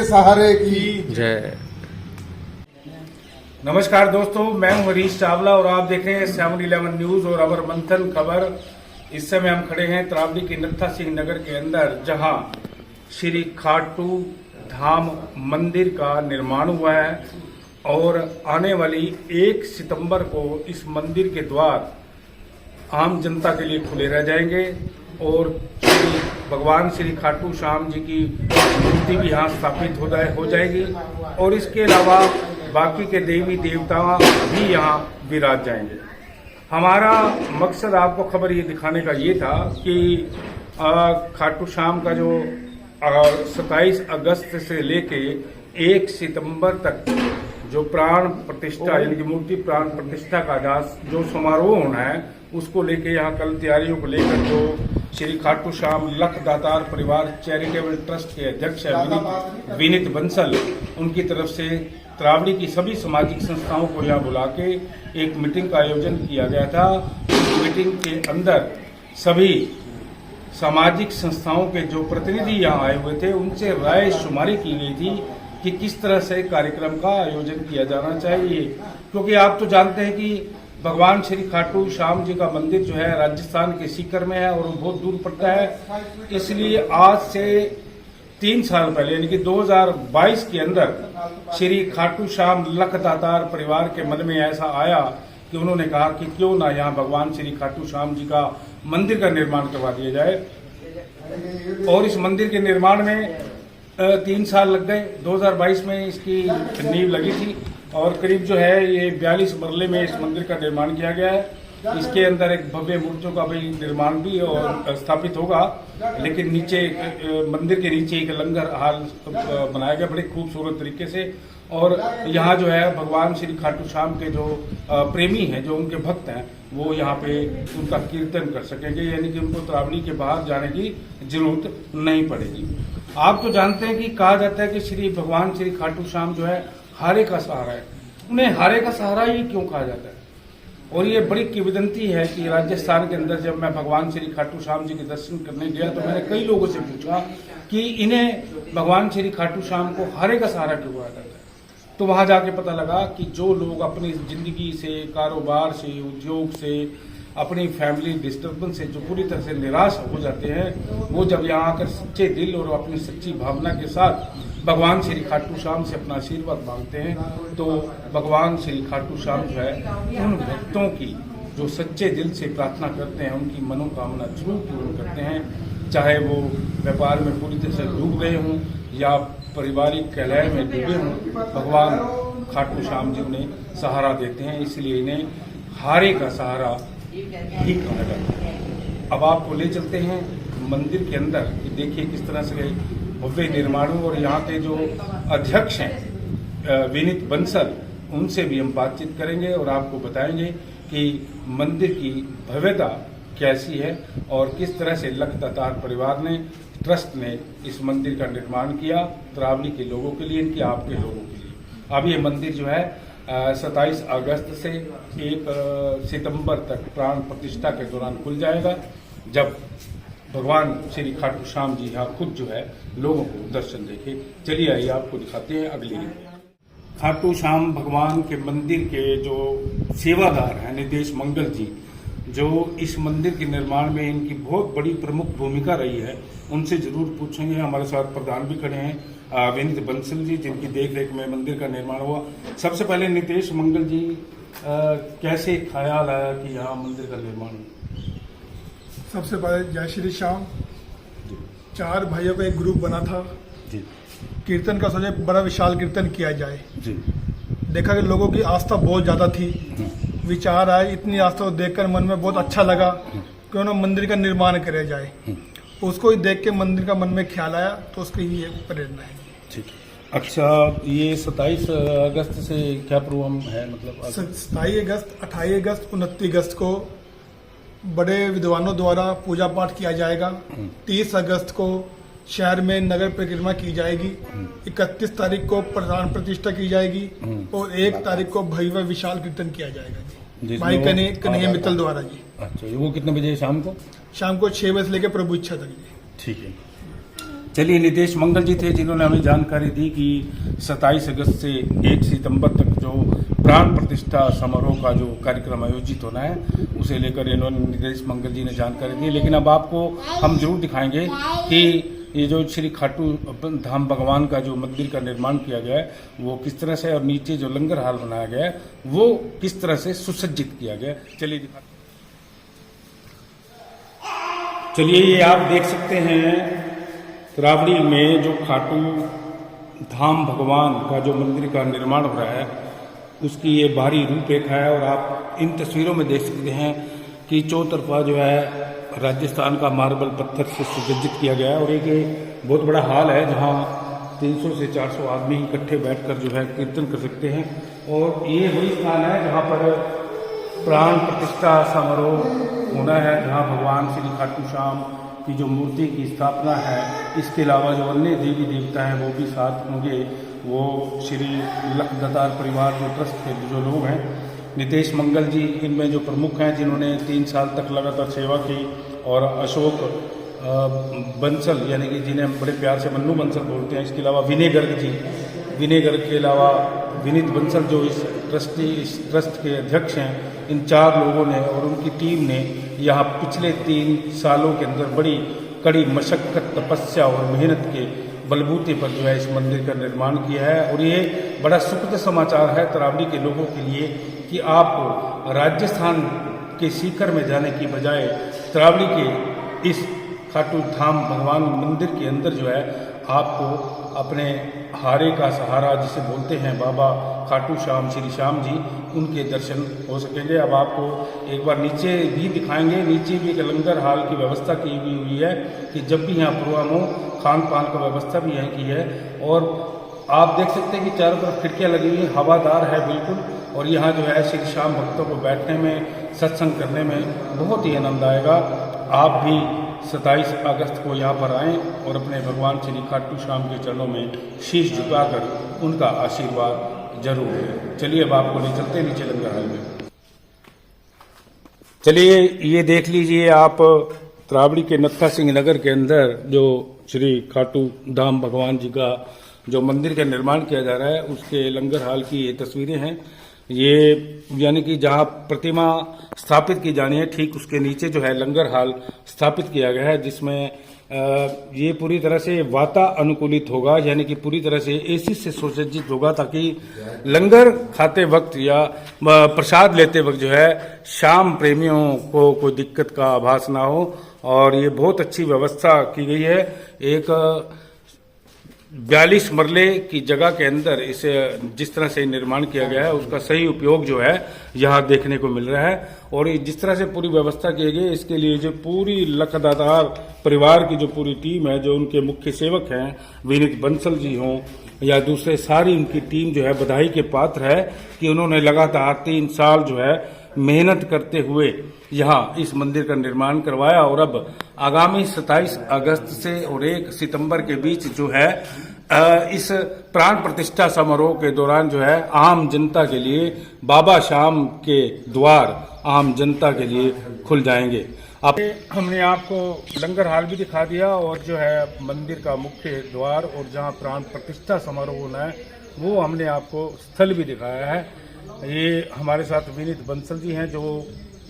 सहारे की जय। नमस्कार दोस्तों, मैं हूं हरीश चावला और आप देख रहे हैं 7-11 न्यूज और अमर मंथन खबर। इस समय हम खड़े हैं त्रावडी के नत्था सिंह नगर के अंदर, जहां श्री खाटू धाम मंदिर का निर्माण हुआ है और आने वाली 1 सितंबर को इस मंदिर के द्वार आम जनता के लिए खुले रह जाएंगे और श्री भगवान श्री खाटू श्याम जी की मूर्ति भी यहाँ स्थापित हो जाएगी और इसके अलावा बाकी के देवी देवता भी यहाँ विराज जाएंगे। हमारा मकसद आपको खबर ये दिखाने का ये था कि खाटू श्याम का जो 27 अगस्त से लेके 1 सितंबर तक जो प्राण प्रतिष्ठा यानी कि मूर्ति प्राण प्रतिष्ठा का जो समारोह होना है, उसको लेके यहाँ कल तैयारियों को लेकर जो श्री खाटू श्याम लख दातार परिवार चैरिटेबल ट्रस्ट के अध्यक्ष है विनीत बंसल, उनकी तरफ से त्रावडी की सभी सामाजिक संस्थाओं को यहाँ बुला के एक मीटिंग का आयोजन किया गया था। इस मीटिंग के अंदर सभी सामाजिक संस्थाओं के जो प्रतिनिधि यहाँ आए हुए थे, उनसे राय शुमारी की गई थी कि किस तरह से कार्यक्रम का आयोजन किया जाना चाहिए, क्योंकि आप तो जानते हैं कि भगवान श्री खाटू श्याम जी का मंदिर जो है राजस्थान के सीकर में है और वो बहुत दूर पड़ता है। इसलिए आज से 3 साल पहले यानी कि 2022 के अंदर श्री खाटू श्याम लख दातार परिवार के मन में ऐसा आया कि उन्होंने कहा कि क्यों ना यहाँ भगवान श्री खाटू श्याम जी का मंदिर का निर्माण करवा दिया जाए। और इस मंदिर के निर्माण में 3 साल लग गए। 2022 में इसकी नींव लगी थी और करीब जो है ये 42 मरले में इस मंदिर का निर्माण किया गया है। इसके अंदर एक भव्य मूर्तियों का भी निर्माण भी और स्थापित होगा, लेकिन नीचे मंदिर के नीचे एक लंगर हाल बनाया गया बड़े खूबसूरत तरीके से। और यहाँ जो है भगवान श्री खाटू श्याम के जो प्रेमी हैं, जो उनके भक्त हैं, वो यहाँ पे उनका कीर्तन कर सकेंगे, यानी कि उनको त्रावडी के बाहर जाने की जरूरत नहीं पड़ेगी। आप तो जानते हैं कि कहा जाता है कि श्री भगवान श्री खाटू श्याम जो है हारे का सहारा है। उन्हें हारे का सहारा ही क्यों कहा जाता है? और ये बड़ी किंवदंती है कि राजस्थान के अंदर जब मैं भगवान श्री खाटू श्याम जी के दर्शन करने गया तो मैंने कई लोगों से पूछा कि इन्हें भगवान श्री खाटू श्याम को हारे का सहारा क्यों कहा जाता है। तो वहां जाके पता लगा कि जो लोग अपनी जिंदगी से, कारोबार से, उद्योग से, अपनी फैमिली डिस्टर्बेंस से जो पूरी तरह से निराश हो जाते हैं, वो जब यहाँ आकर सच्चे दिल और अपनी सच्ची भावना के साथ भगवान श्री खाटू श्याम से अपना आशीर्वाद मांगते हैं, तो भगवान श्री खाटू श्याम जो है उन भक्तों की जो सच्चे दिल से प्रार्थना करते हैं, उनकी मनोकामना जरूर पूर्ण करते हैं। चाहे वो व्यापार में पूरी तरह से डूब गए हों या पारिवारिक कलह में डूबे हों, भगवान खाटू श्याम जी उन्हें सहारा देते हैं, इसलिए इन्हें हारे का सहारा ही कहा जाता है। अब आपको ले चलते हैं मंदिर के अंदर कि देखिए किस तरह से भव्य निर्माण और यहाँ के जो अध्यक्ष हैं विनीत बंसल, उनसे भी हम बातचीत करेंगे और आपको बताएंगे कि मंदिर की भव्यता कैसी है और किस तरह से लख दातार परिवार ने, ट्रस्ट ने इस मंदिर का निर्माण किया त्रावडी के लोगों के लिए, इनके आपके लोगों के लिए। अब ये मंदिर जो है 27 अगस्त से 1 सितंबर तक प्राण प्रतिष्ठा के दौरान खुल जाएगा, जब भगवान श्री खाटू श्याम जी यहाँ खुद जो है लोगों को दर्शन देखे। चलिए आइए आपको दिखाते हैं अगली। खाटू श्याम भगवान के मंदिर के जो सेवादार हैं निदेश मंगल जी, जो इस मंदिर के निर्माण में इनकी बहुत बड़ी प्रमुख भूमिका रही है, उनसे जरूर पूछेंगे। हमारे साथ प्रधान भी खड़े हैं विनीत बंसल जी, जिनकी देखरेख में मंदिर का निर्माण हुआ। सबसे पहले निदेश मंगल जी, कैसे ख्याल आया कि यहाँ मंदिर का निर्माण? सबसे पहले जय श्री श्याम। 4 भाइयों का एक ग्रुप बना था जी। कीर्तन का सोचे बड़ा विशाल कीर्तन किया जाए जी। देखा कि लोगों की आस्था बहुत ज्यादा थी, विचार आए, इतनी आस्था को देखकर मन में बहुत अच्छा लगा क्यों ना मंदिर का निर्माण किया जाए। उसको ही देख के मंदिर का मन में ख्याल आया, तो उसकी ही एक प्रेरणा है। ठीक। अच्छा, ये 27 अगस्त से क्या प्रोग्राम है? मतलब 27 अगस्त, 28 अगस्त, 29 अगस्त को बड़े विद्वानों द्वारा पूजा पाठ किया जाएगा। 30 अगस्त को शहर में नगर परिक्रमा की जाएगी। 31 तारीख को प्राण प्रतिष्ठा की जाएगी और 1 तारीख को भव्य विशाल कीर्तन किया जाएगा जी, भाई कन्हैया मित्तल द्वारा जी। अच्छा, वो कितने बजे शाम को? शाम को 6 बजे से लेकर प्रभु इच्छा तक जी। ठीक है। चलिए, नितेश मंगल जी थे जिन्होंने हमें जानकारी दी कि 27 अगस्त से 1 सितंबर तक जो प्राण प्रतिष्ठा समारोह का जो कार्यक्रम आयोजित होना है उसे लेकर इन्होंने नितेश मंगल जी ने जानकारी दी। लेकिन अब आपको हम जरूर दिखाएंगे कि ये जो श्री खाटू धाम भगवान का जो मंदिर का निर्माण किया गया है वो किस तरह से, और नीचे जो लंगर हाल बनाया गया है वो किस तरह से सुसज्जित किया गया है। चलिए दिखा। चलिए, ये आप देख सकते हैं तरावड़ी में जो खाटू धाम भगवान का जो मंदिर का निर्माण हो रहा है उसकी ये बाहरी रूपरेखा है। और आप इन तस्वीरों में देख सकते हैं कि चौतरफा जो है राजस्थान का मार्बल पत्थर से सुसज्जित किया गया है। और एक ये बहुत बड़ा हॉल है जहाँ 300 से 400 आदमी इकट्ठे बैठकर जो है कीर्तन कर सकते हैं। और ये वही स्थान है जहाँ पर प्राण प्रतिष्ठा समारोह होना है, जहाँ भगवान श्री खाटू श्याम की जो मूर्ति की स्थापना है, इसके अलावा जो अन्य देवी देवता हैं वो भी साथ होंगे। वो श्री लखदातार परिवार जो ट्रस्ट के जो लोग हैं, नितेश मंगल जी इनमें जो प्रमुख हैं जिन्होंने 3 साल तक लगातार सेवा की, और अशोक बंसल यानी कि जिन्हें हम बड़े प्यार से मन्नू बंसल बोलते हैं, इसके अलावा विनय गर्ग जी, विनय गर्ग के अलावा विनीत बंसल जो इस ट्रस्ट के अध्यक्ष हैं, इन 4 लोगों ने और उनकी टीम ने यहाँ पिछले 3 सालों के अंदर बड़ी कड़ी मशक्कत, तपस्या और मेहनत के बलबूते पर जो है इस मंदिर का निर्माण किया है। और ये बड़ा सुखद समाचार है तरावड़ी के लोगों के लिए कि आप राजस्थान के सीकर में जाने की बजाय तरावड़ी के इस खाटू धाम भगवान मंदिर के अंदर जो है आपको अपने हारे का सहारा जिसे बोलते हैं बाबा खाटू श्याम श्री श्याम जी, उनके दर्शन हो सकेंगे। अब आपको एक बार नीचे भी दिखाएंगे। नीचे भी एक लंगर हाल की व्यवस्था की हुई है कि जब भी यहाँ प्रोग्राम हो खान पान का व्यवस्था भी यहाँ की है। और आप देख सकते हैं कि चारों तरफ खिड़कियाँ लगी हुई, हवादार है बिल्कुल। और यहाँ जो है श्री श्याम भक्तों को बैठने में, सत्संग करने में बहुत ही आनंद आएगा। आप भी 27 अगस्त को यहाँ पर आएँ और अपने भगवान श्री खाटू श्याम के चरणों में शीश झुकाकर उनका आशीर्वाद जरूर लें। चलिए, अब आपको ले चलते नीचे लंगर हाल में। चलिए, ये देख लीजिए आप तरावड़ी के नत्था सिंह नगर के अंदर जो श्री खाटू धाम भगवान जी का जो मंदिर का निर्माण किया जा रहा है उसके लंगर हाल की ये तस्वीरें हैं। ये यानी कि जहाँ प्रतिमा स्थापित की जानी है ठीक उसके नीचे जो है लंगर हाल स्थापित किया गया है, जिसमें ये पूरी तरह से वातानुकूलित होगा, यानी कि पूरी तरह से एसी से सुसज्जित होगा ताकि लंगर खाते वक्त या प्रसाद लेते वक्त जो है शाम प्रेमियों को कोई दिक्कत का आभास ना हो। और ये बहुत अच्छी व्यवस्था की गई है। एक 42 मरले की जगह के अंदर इसे जिस तरह से निर्माण किया गया है उसका सही उपयोग जो है यहाँ देखने को मिल रहा है। और जिस तरह से पूरी व्यवस्था की गई इसके लिए जो पूरी लखदातार परिवार की जो पूरी टीम है, जो उनके मुख्य सेवक हैं विनीत बंसल जी हों या दूसरे, सारी उनकी टीम जो है बधाई के पात्र है कि उन्होंने लगातार 3 साल जो है मेहनत करते हुए यहाँ इस मंदिर का निर्माण करवाया। और अब आगामी 27 अगस्त से और 1 सितंबर के बीच जो है इस प्राण प्रतिष्ठा समारोह के दौरान जो है आम जनता के लिए बाबा श्याम के द्वार आम जनता के लिए खुल जाएंगे। अब हमने आपको लंगर हाल भी दिखा दिया और जो है मंदिर का मुख्य द्वार और जहाँ प्राण प्रतिष्ठा समारोह होना है वो हमने आपको स्थल भी दिखाया है। ये हमारे साथ विनीत बंसल जी हैं जो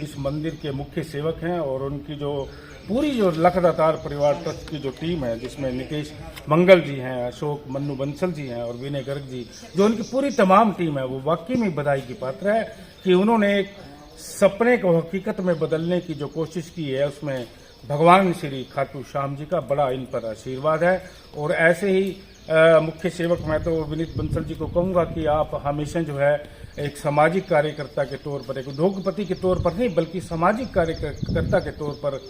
इस मंदिर के मुख्य सेवक हैं, और उनकी जो पूरी जो लखदातार परिवार ट्रस्ट की जो टीम है जिसमें नितेश मंगल जी हैं, अशोक मन्नू बंसल जी हैं और विनय गर्ग जी, जो उनकी पूरी तमाम टीम है वो वाकई में बधाई की पात्र है कि उन्होंने एक सपने को हकीकत में बदलने की जो कोशिश की है उसमें भगवान श्री खाटू श्याम जी का बड़ा इन पर आशीर्वाद है। और ऐसे ही मुख्य सेवक मैं तो विनीत बंसल जी को कहूँगा कि आप हमेशा जो है एक सामाजिक कार्यकर्ता के तौर पर, एक उद्योगपति के तौर पर नहीं बल्कि सामाजिक कार्यकर्ता के तौर पर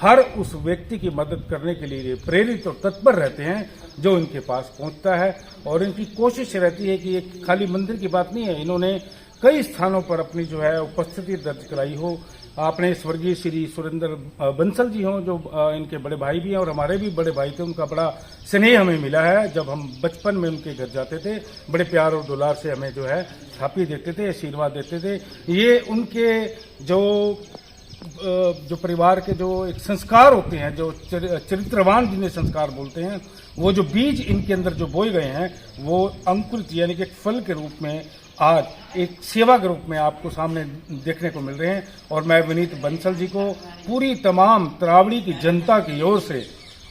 हर उस व्यक्ति की मदद करने के लिए प्रेरित और तत्पर रहते हैं जो इनके पास पहुंचता है। और इनकी कोशिश रहती है कि ये खाली मंदिर की बात नहीं है, इन्होंने कई स्थानों पर अपनी जो है उपस्थिति दर्ज कराई हो। आपने स्वर्गीय श्री सुरेंद्र बंसल जी हों जो इनके बड़े भाई भी हैं और हमारे भी बड़े भाई थे, उनका बड़ा स्नेह हमें मिला है। जब हम बचपन में उनके घर जाते थे बड़े प्यार और दुलार से हमें जो है थापी देते थे, आशीर्वाद देते थे। ये उनके जो जो परिवार के जो एक संस्कार होते हैं, जो चरित्रवान जिन्हें संस्कार बोलते हैं, वो जो बीज इनके अंदर जो बोए गए हैं वो अंकुरित यानी कि एक फल के रूप में आज एक सेवा के रूप में आपको सामने देखने को मिल रहे हैं। और मैं विनीत बंसल जी को पूरी तमाम तरावड़ी की जनता की ओर से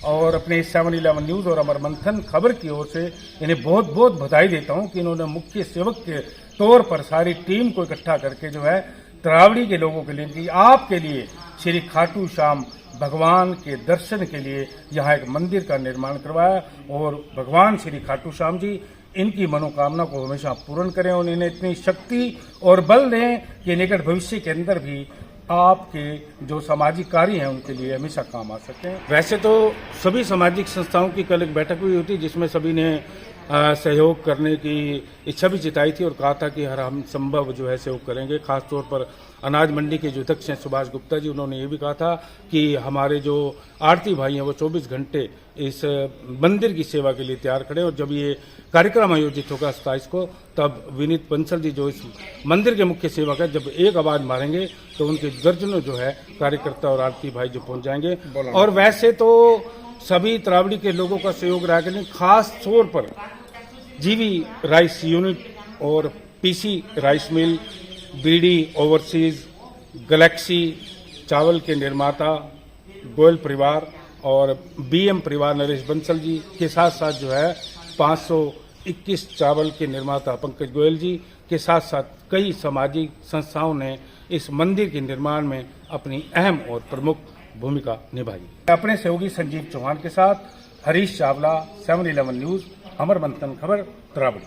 और अपने 7-11 न्यूज़ और अमर मंथन खबर की ओर से इन्हें बहुत बहुत बधाई देता हूं कि इन्होंने मुख्य सेवक के तौर पर सारी टीम को इकट्ठा करके जो है तरावड़ी के लोगों के लिए, कि आपके लिए श्री खाटू श्याम भगवान के दर्शन के लिए यहाँ एक मंदिर का निर्माण करवाया। और भगवान श्री खाटू श्याम जी इनकी मनोकामना को हमेशा पूर्ण करें और इन्हें इतनी शक्ति और बल दें कि निकट भविष्य के अंदर भी आपके जो सामाजिक कार्य हैं उनके लिए हमेशा काम आ सकें। वैसे तो सभी सामाजिक संस्थाओं की कल एक बैठक हुई होती जिसमें सभी ने सहयोग करने की इच्छा भी जताई थी और कहा था कि हर हम संभव जो है सहयोग करेंगे। खासतौर पर अनाज मंडी के जो अध्यक्ष हैं सुभाष गुप्ता जी, उन्होंने ये भी कहा था कि हमारे जो आरती भाई हैं वो 24 घंटे इस मंदिर की सेवा के लिए तैयार खड़े। और जब ये कार्यक्रम आयोजित होगा 27 को, तब विनीत बंसल जी जो इस मंदिर के मुख्य सेवक है, जब एक आवाज मारेंगे तो उनके दर्जनों जो है कार्यकर्ता और आरती भाई जो पहुंच जाएंगे। और वैसे तो सभी तरावड़ी के लोगों का सहयोग रहा, लेकिन खास तौर पर जीवी राइस यूनिट और PC rice mill, BD overseas, Galaxy चावल के निर्माता गोयल परिवार और बीएम परिवार नरेश बंसल जी के साथ साथ जो है 521 चावल के निर्माता पंकज गोयल जी के साथ साथ कई सामाजिक संस्थाओं ने इस मंदिर के निर्माण में अपनी अहम और प्रमुख भूमिका निभाई। अपने सहयोगी संजीव चौहान के साथ हरीश चावला, 7-11 न्यूज़, अमर मंथन खबर, तरावड़ी।